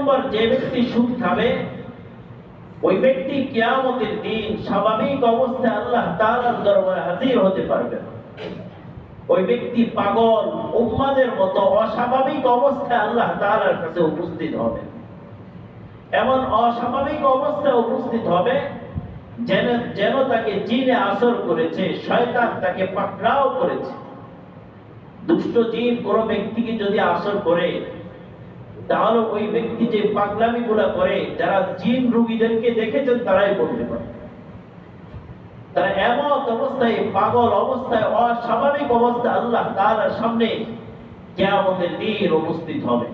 নম্বর, যে ব্যক্তি সুদ খাবে ওই ব্যক্তি কিয়ামতের দিন স্বাভাবিক অবস্থায় আল্লাহ তাআলার দরবারে হাজির হতে পারবে না। ওই ব্যক্তি পাগল উম্মাদের মতো অস্বাভাবিক অবস্থায় আল্লাহ তাআলার কাছে উপস্থিত হবে। এমন অস্বাভাবিক অবস্থায় উপস্থিত হবে যেন তাকে জিনে আসর করেছে, শয়তান তাকে পাকড়াও করেছে। দুষ্ট জিন কোন ব্যক্তিকে যদি আসর করে, তাহলে ওই ব্যক্তি যে পাগলামিগুলা করে, যারা জিন রোগীদেরকে দেখেছেন তারাই বলতে পারে। তারা এমন অবস্থায়, পাগল অবস্থায়, অস্বাভাবিক অবস্থায় আল্লাহ তাআলার সামনে কিয়ামতের দিন উপস্থিত হবে।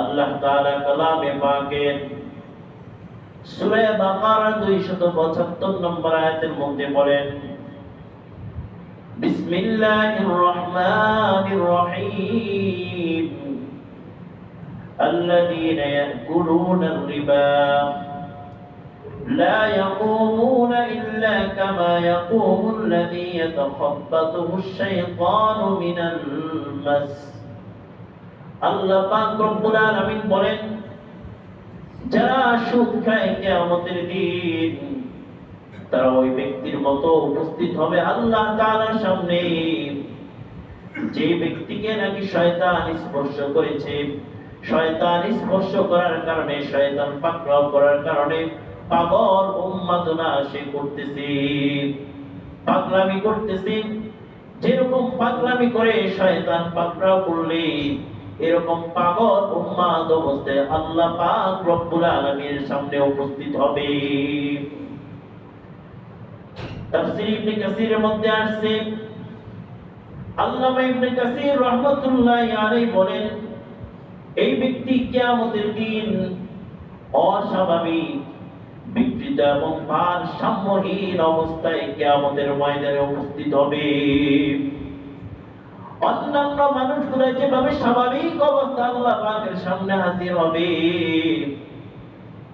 আল্লাহ তাআলা কালামে পাকের সূরা বাকারা 275 নম্বর আয়াতের মধ্যে বলেন, বিসমিল্লাহির রহমানির রহিম, الذين يأكلون الربا لا يقومون إلا كما يقوم الذي يتخبطه الشيطان من المس। আল্লাহ পাক রব্বুল আলামিন বলেন, যারা সুদ খায় কিয়ামতের দিন তারা ওই ব্যক্তির মতো উপস্থিত হবে আল্লাহ তাআলার সামনে, যে ব্যক্তিকে নাকি শয়তান স্পর্শ করেছে। শয়তান স্পর্শ করার কারণে, শয়তান পাকড়াও করার কারণে পাগল উন্মাদনা সে করতেছে, পাগলামি করতেছে। যেরকম পাগলামি করে শয়তান পাকড়াও করলে, এরকম পাগল উন্মাদ অবস্থায় আল্লাহ পাক রব্বুল আলামিনের সামনে উপস্থিত হবে। তাফসীর ইবনে কাসীরের মধ্যে আসছে, আল্লামা ইবনে কাসীর রাহমাতুল্লাহি আলাইহি বলেন, এই ব্যক্তি কিয়ামতের দিন অস্বাভাবিক, বিকৃত এবং ভারসাম্যহীন অবস্থায় কিয়ামতের ময়দানে উপস্থিত হবে। অন্যান্য মানুষগুলো যেভাবে স্বাভাবিক অবস্থা আল্লাহ পাকের সামনে হাজির হবে,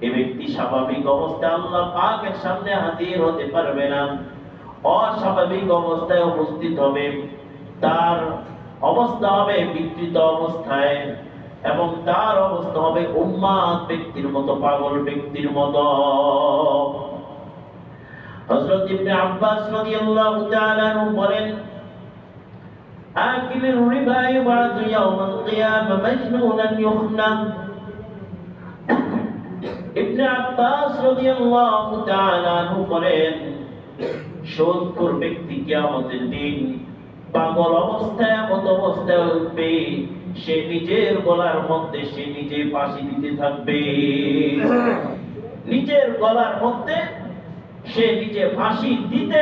এই ব্যক্তি স্বাভাবিক অবস্থায় আল্লাহ পাকের সামনে হাজির হতে পারবে না, অস্বাভাবিক অবস্থায় উপস্থিত হবে। তার অবস্থা হবে বিকৃত অবস্থায়, এবং তার অবস্থা হবে উন্মাদ ব্যক্তির মতো, পাগল ব্যক্তির মতো। হযরত ইবনে আব্বাস রাদিয়াল্লাহু তাআলা আনহু বলেন, আকিলুর রিবা ইউবাদু ইয়াওমাল কিয়ামা মাজনুনান ইউখনাম। ইবনে আব্বাস রাদিয়াল্লাহু তাআলা আনহু বলেন, সুদখোর ব্যক্তি কিয়ামতের দিন পাগল অবস্থায়, এমন অবস্থায় উঠবে, সে নিজের গলার মধ্যে সে নিজে ফাঁসি দিতে থাকবে। নিজের গলার মধ্যে সে নিজে ফাঁসি দিতে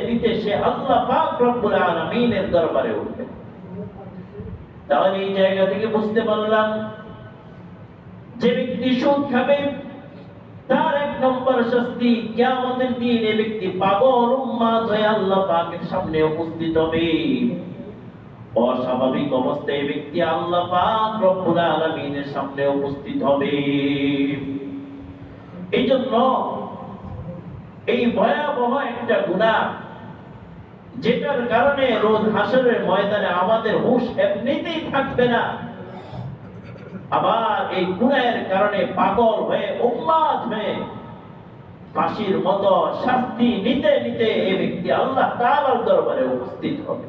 দিতে সে আল্লাহ পাক রব্বুল আলামিনের দরবারে উঠবে। তাহলে এই জায়গা থেকে বুঝতে পারলাম, যে ব্যক্তি সুদ খাবে তার এক নম্বর শাস্তি কিয়ামতের দিন এই ব্যক্তি পাগল উন্মাদ হয়ে আল্লাহ পাকের সামনে উপস্থিত হবে। অস্বাভাবিক অবস্থায় এই ব্যক্তি আল্লাহ পাক রব্বুল আলামিনের সামনে উপস্থিত হবে। এই জন্য এই ভয়াবহ একটা গুনাহ, যেটার কারণে রোজ হাসরের ময়দানে আমাদের হুঁশ এমনিতেই থাকবে না, আবার এই গুনাহের কারণে পাগল হয়ে উন্মাদ হয়ে ফাঁসির মতো শাস্তি নিতে নিতে এই ব্যক্তি আল্লাহ তাআলার দরবারে উপস্থিত হবে।